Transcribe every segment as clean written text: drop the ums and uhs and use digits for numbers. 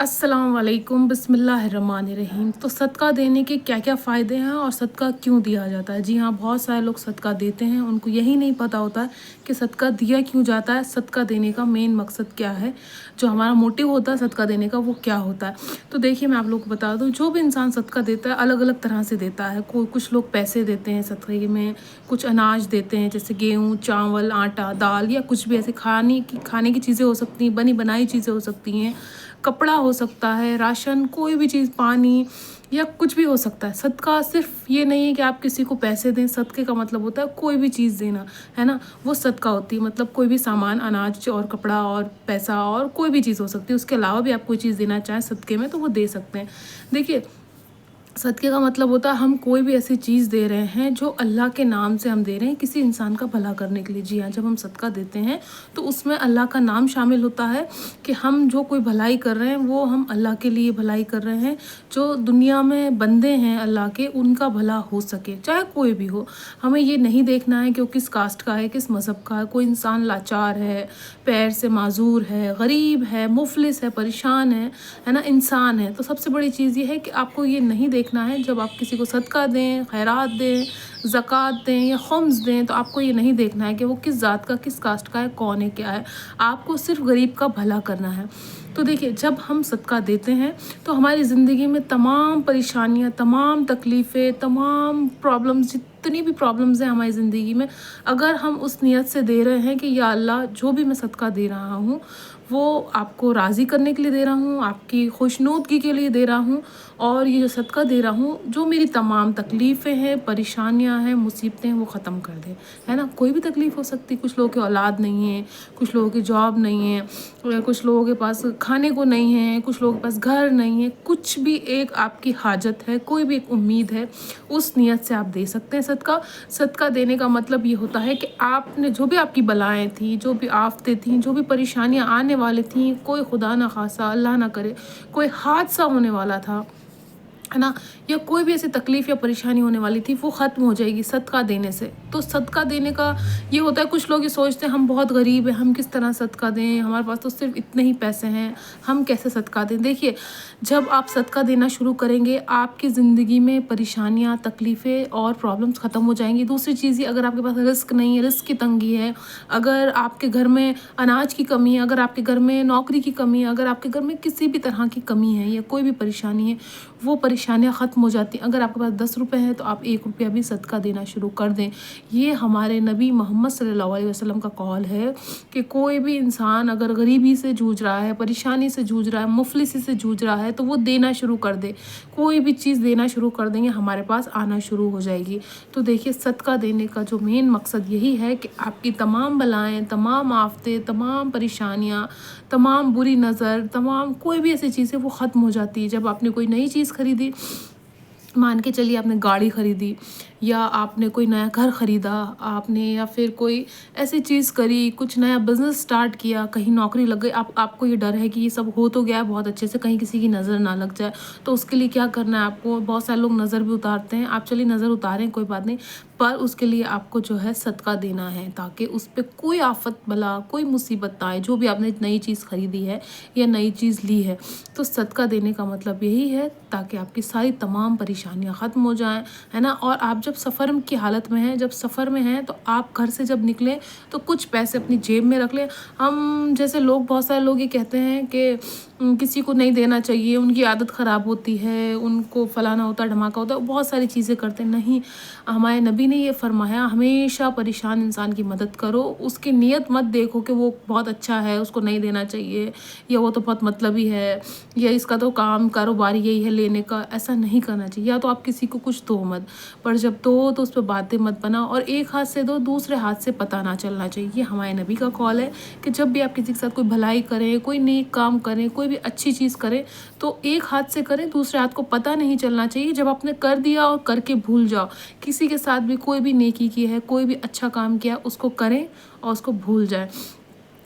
अस्सलाम वालेकुम बिस्मिल्लाहिर्रहमानिर्रहीम। तो सदका देने के क्या क्या फ़ायदे हैं और सदका क्यों दिया जाता है। जी हाँ, बहुत सारे लोग सदका देते हैं, उनको यही नहीं पता होता है कि सदका दिया क्यों जाता है, सदका देने का मेन मकसद क्या है, जो हमारा मोटिव होता है सदका देने का वो क्या होता है। तो देखिए, मैं आप लोग को बता दूँ, जो भी इंसान सदका देता है अलग अलग तरह से देता है। कुछ लोग पैसे देते हैं सदक़े में, कुछ अनाज देते हैं जैसे गेहूँ, चावल, आटा, दाल, या कुछ भी ऐसे खाने की चीज़ें हो सकती हैं, बनी बनाई चीज़ें हो सकती हैं, कपड़ा हो सकता है, राशन, कोई भी चीज़, पानी, या कुछ भी हो सकता है। सदका सिर्फ ये नहीं है कि आप किसी को पैसे दें, सदक़े का मतलब होता है कोई भी चीज़ देना, है ना, वो सदका होती है। मतलब कोई भी सामान, अनाज और कपड़ा और पैसा और कोई भी चीज़ हो सकती है, उसके अलावा भी आप कोई चीज़ देना चाहें सदक़े में तो वो दे सकते हैं। देखिए, सदक़े का मतलब होता है हम कोई भी ऐसी चीज़ दे रहे हैं जो अल्लाह के नाम से हम दे रहे हैं, किसी इंसान का भला करने के लिए। जी हाँ, जब हम सदका देते हैं तो उसमें अल्लाह का नाम शामिल होता है कि हम जो कोई भलाई कर रहे हैं वो हम अल्लाह के लिए भलाई कर रहे हैं। जो दुनिया में बंदे हैं अल्लाह के, उनका भला हो सके, चाहे कोई भी हो। हमें ये नहीं देखना है कि वो किस कास्ट का है, किस मज़हब का है। कोई इंसान लाचार है, पैर से माजूर है, गरीब है, मुफलिस है, परेशान है ना, इंसान है। तो सबसे बड़ी चीज़ ये है कि आपको ये नहीं देखना है, जब आप किसी को सदका दें, खैरात दें, ज़कात दें या ख़ुम्स दें, तो आपको ये नहीं देखना है कि वो किस ज़ात का, किस कास्ट का है, कौन है, क्या है। आपको सिर्फ़ गरीब का भला करना है। तो देखिए, जब हम सदका देते हैं तो हमारी ज़िंदगी में तमाम परेशानियाँ, तमाम तकलीफ़ें, तमाम प्रॉब्लम्स, जितनी भी प्रॉब्लम्स हैं हमारी ज़िंदगी में, अगर हम उस नियत से दे रहे हैं कि या अल्लाह, जो भी मैं सदका दे रहा हूँ वो आपको राज़ी करने के लिए दे रहा हूँ, आपकी खुशनुदगी के लिए दे रहा हूँ, और ये जो सदका दे रहा हूँ, जो मेरी तमाम तकलीफ़ें हैं, परेशानियाँ हैं, मुसीबतें हैं, वो ख़त्म कर दे, है ना। कोई भी तकलीफ़ हो सकती है, कुछ लोगों की औलाद नहीं है, कुछ लोगों की जॉब नहीं है, कुछ लोगों के पास खाने को नहीं है, कुछ लोगों के पास घर नहीं है। कुछ भी एक आपकी हाजत है, कोई भी एक उम्मीद है, उस नियत से आप दे सकते हैं सदका। सदका देने का मतलब ये होता है कि आपने जो भी आपकी बलाएँ थी, जो भी आफ़तें थीं, जो भी परेशानियाँ आने वाली थीं, कोई खुदा ना ख़ास्ता, अल्लाह ना करे, कोई हादसा होने वाला था, है ना, या कोई भी ऐसी तकलीफ़ या परेशानी होने वाली थी, वो ख़त्म हो जाएगी सदका देने से। तो सदका देने का ये होता है, कुछ लोग ये सोचते हैं हम बहुत गरीब हैं, हम किस तरह सदका दें, हमारे पास तो सिर्फ इतने ही पैसे हैं, हम कैसे सदका दें। देखिए, जब आप सदका देना शुरू करेंगे, आपकी ज़िंदगी में परेशानियाँ, तकलीफ़ें और प्रॉब्लम्स ख़त्म हो जाएंगी। दूसरी चीज़ ये, अगर आपके पास रिस्क नहीं है, रिस्क की तंगी है, अगर आपके घर में अनाज की कमी है, अगर आपके घर में नौकरी की कमी है, अगर आपके घर में किसी भी तरह की कमी है या कोई भी परेशानी है, वो परेशानियाँ ख़त्म हो जाती हैं। अगर आपके पास 10 रुपए हैं तो आप 1 रुपया भी सदका देना शुरू कर दें। ये हमारे नबी मोहम्मद सल्लल्लाहु अलैहि वसल्लम का कौल है कि कोई भी इंसान अगर गरीबी से जूझ रहा है, परेशानी से जूझ रहा है, मुफलिसी से जूझ रहा है, तो वो देना शुरू कर दे। कोई भी चीज़ देना शुरू कर देंगे, हमारे पास आना शुरू हो जाएगी। तो देखिए, सदका देने का जो मेन मकसद यही है कि आपकी तमाम बलाएँ, तमाम आफ़तें, तमाम परेशानियाँ, तमाम बुरी नज़र, तमाम कोई भी ऐसी चीज़ है वो ख़त्म हो जाती है। जब आपने कोई नई चीज़ खरीदी, मान के चलिए आपने गाड़ी खरीदी, या आपने कोई नया घर ख़रीदा, आपने या फिर कोई ऐसी चीज़ करी, कुछ नया बिज़नेस स्टार्ट किया, कहीं नौकरी लग गई, आपको ये डर है कि ये सब हो तो गया है बहुत अच्छे से, कहीं किसी की नज़र ना लग जाए। तो उसके लिए क्या करना है आपको, बहुत सारे लोग नज़र भी उतारते हैं, आप चलिए नज़र उतारें, कोई बात नहीं, पर उसके लिए आपको जो है सदका देना है, ताकि उस पे कोई आफ़त बला, कोई मुसीबत ना आए। जो भी आपने नई चीज़ ख़रीदी है या नई चीज़ ली है, तो सदका देने का मतलब यही है, ताकि आपकी सारी तमाम परेशानियाँ ख़त्म हो जाएँ, है ना। और आप जब सफ़र की हालत में हैं, जब सफ़र में हैं, तो आप घर से जब निकलें तो कुछ पैसे अपनी जेब में रख लें। हम जैसे लोग, बहुत सारे लोग ये कहते हैं कि किसी को नहीं देना चाहिए, उनकी आदत ख़राब होती है, उनको फ़लाना होता है, ढमाका होता है, बहुत सारी चीज़ें करते हैं। नहीं, हमारे नबी ने ये फ़रमाया, हमेशा परेशान इंसान की मदद करो। उसकी नीयत मत देखो कि वो बहुत अच्छा है, उसको नहीं देना चाहिए, या वो तो बहुत मतलबी है, या इसका तो काम कारोबार यही है लेने का। ऐसा नहीं करना चाहिए। या तो आप किसी को कुछ दो मत, पर जब दो तो उस पर बातें मत बनाओ, और एक हाथ से दो, दूसरे हाथ से पता ना चलना चाहिए। ये हमारे नबी का कौल है कि जब भी आप किसी के साथ कोई भलाई करें, कोई नेक काम करें, कोई भी अच्छी चीज़ करें, तो एक हाथ से करें, दूसरे हाथ को पता नहीं चलना चाहिए। जब आपने कर दिया और करके भूल जाओ, किसी के साथ भी कोई भी नेकी की है, कोई भी अच्छा काम किया, उसको करें और उसको भूल जाए।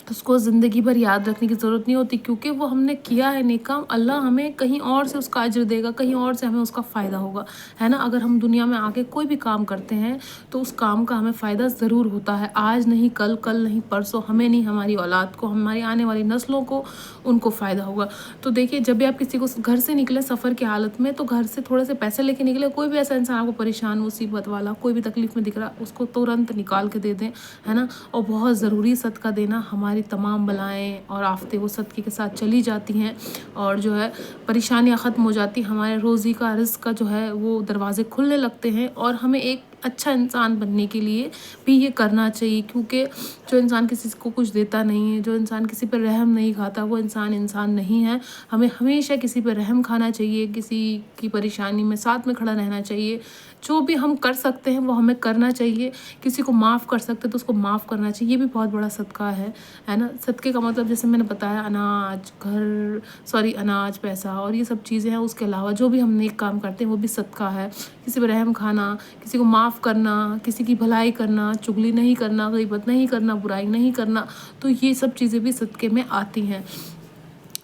اس کو زندگی بھر یاد رکھنے کی ضرورت نہیں ہوتی، کیونکہ وہ ہم نے کیا ہے نیک کام، اللہ ہمیں کہیں اور سے اس کا اجر دے گا، کہیں اور سے ہمیں اس کا فائدہ ہوگا، ہے نا۔ اگر ہم دنیا میں آ کے کوئی بھی کام کرتے ہیں تو اس کام کا ہمیں فائدہ ضرور ہوتا ہے، آج نہیں کل، کل نہیں پرسوں، ہمیں نہیں، ہماری اولاد کو، ہماری آنے والی نسلوں کو ان کو فائدہ ہوگا۔ تو دیکھیے، جب بھی آپ کسی کو گھر سے نکلے سفر کی حالت میں، تو گھر سے تھوڑے سے پیسے لے کے نکلے، کوئی بھی ایسا انسان آپ کو پریشان، مصیبت والا، کوئی بھی تکلیف میں دکھ رہا، اس کو ترنت نکال کے دے دیں، ہے نا۔ اور بہت ضروری صدقہ دینا، ہماری تمام بلائیں اور آفتیں وہ صدقے کے ساتھ چلی جاتی ہیں، اور جو ہے پریشانیاں ختم ہو جاتی ہیں، ہمارے روزی کا، رزق کا جو ہے وہ دروازے کھلنے لگتے ہیں، اور ہمیں ایک اچھا انسان بننے کے لیے بھی یہ کرنا چاہیے، کیونکہ جو انسان کسی کو کچھ دیتا نہیں ہے، جو انسان کسی پہ رحم نہیں کھاتا، وہ انسان نہیں ہے۔ ہمیں ہمیشہ کسی پہ رحم کھانا چاہیے، کسی کی پریشانی میں ساتھ میں کھڑا رہنا چاہیے، جو بھی ہم کر سکتے ہیں وہ ہمیں کرنا چاہیے، کسی کو معاف کر سکتے تو اس کو معاف کرنا چاہیے، یہ بھی بہت بڑا صدقہ ہے نا۔ صدقے کا مطلب جیسے میں نے بتایا، اناج، پیسہ اور یہ سب چیزیں ہیں، اس کے علاوہ جو بھی ہم نیک کام کرتے ہیں وہ بھی صدقہ ہے۔ کسی پہ رحم کھانا، کسی کو معاف کرنا، کسی کی بھلائی کرنا، چغلی نہیں کرنا، غیبت نہیں کرنا، برائی نہیں کرنا، تو یہ سب چیزیں بھی صدقے میں آتی ہیں۔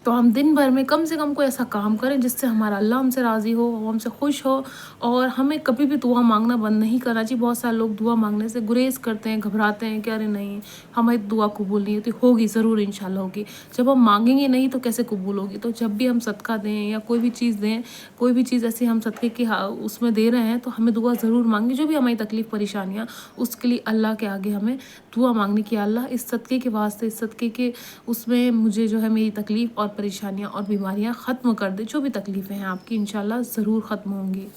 تو ہم دن بھر میں کم سے کم کوئی ایسا کام کریں جس سے ہمارا اللہ ہم سے راضی ہو، وہ ہم سے خوش ہو، اور ہمیں کبھی بھی دعا مانگنا بند نہیں کرنا چاہیے۔ بہت سارے لوگ دعا مانگنے سے گریز کرتے ہیں، گھبراتے ہیں کہ ارے نہیں ہماری دعا قبول نہیں ہوتی، ہوگی ضرور، انشاءاللہ ہوگی۔ جب ہم مانگیں گے نہیں تو کیسے قبول ہوگی؟ تو جب بھی ہم صدقہ دیں یا کوئی بھی چیز دیں، کوئی بھی چیز ایسی ہم صدقے کی اس میں دے رہے ہیں، تو ہمیں دعا ضرور مانگی، جو بھی ہماری تکلیف پریشانیاں، اس کے لیے اللہ کے آگے ہمیں دعا مانگنے کی، اللہ اس صدقے کے واسطے، اس صدقے کے اس میں مجھے جو ہے میری تکلیف اور پریشانیاں اور بیماریاں ختم کر دے، جو بھی تکلیفیں ہیں آپ کی انشاءاللہ ضرور ختم ہوں گی۔